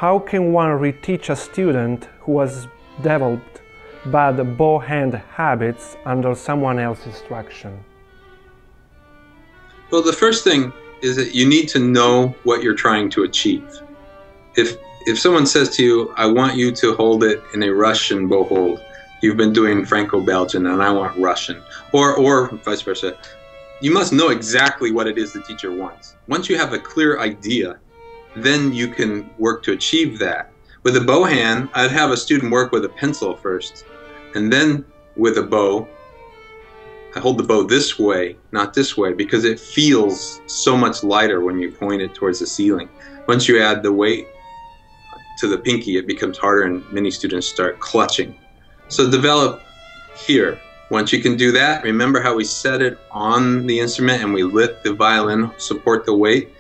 how can one reteach a student who has developed bad bow hand habits under someone else's instruction? Well, the first thing is that you need to know what you're trying to achieve. If someone says to you, I want you to hold it in a Russian bow hold, you've been doing Franco-Belgian and I want Russian, or vice versa, you must know exactly what it is the teacher wants. Once you have a clear idea, then you can work to achieve that. With a bow hand, I'd have a student work with a pencil first, and then with a bow, I hold the bow this way, not this way, because it feels so much lighter when you point it towards the ceiling. Once you add the weight to the pinky, it becomes harder and many students start clutching. So develop here. Once you can do that, remember how we set it on the instrument and we let the violin support the weight.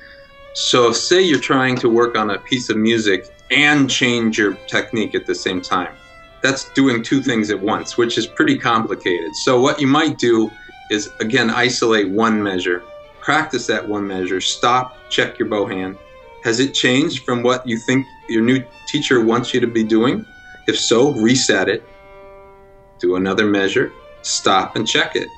So say you're trying to work on a piece of music and change your technique at the same time. That's doing two things at once, which is pretty complicated. So what you might do is, again, isolate one measure, practice that one measure, stop, check your bow hand. Has it changed from what you think your new teacher wants you to be doing? If so, reset it, do another measure, stop and check it.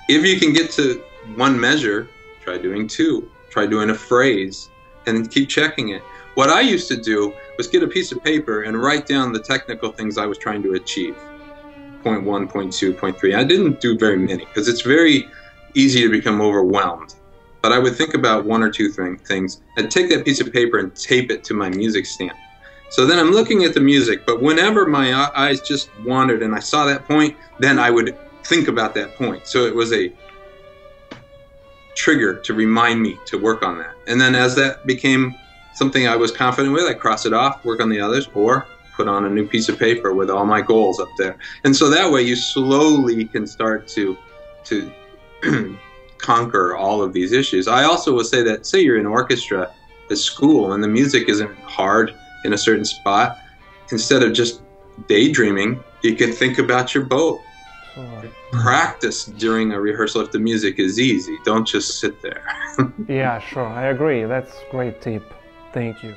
If you can get to one measure, try doing two, try doing a phrase, and keep checking it. What I used to do was get a piece of paper and write down the technical things I was trying to achieve. Point 1, point 2, point 3. I didn't do very many because it's very easy to become overwhelmed. But I would think about one or two things and take that piece of paper and tape it to my music stand. So then I'm looking at the music, but whenever my eyes just wandered and I saw that point, then I would think about that point. So it was a trigger to remind me to work on that. And then as that became something I was confident with, I cross it off, work on the others, or put on a new piece of paper with all my goals up there. And so that way you slowly can start to conquer all of these issues. I also will say that, say you're in orchestra at school and the music isn't hard in a certain spot, instead of just daydreaming, you can think about your bow. Practice during a rehearsal if the music is easy. Don't just sit there. Yeah, sure. I agree. That's a great tip. Thank you.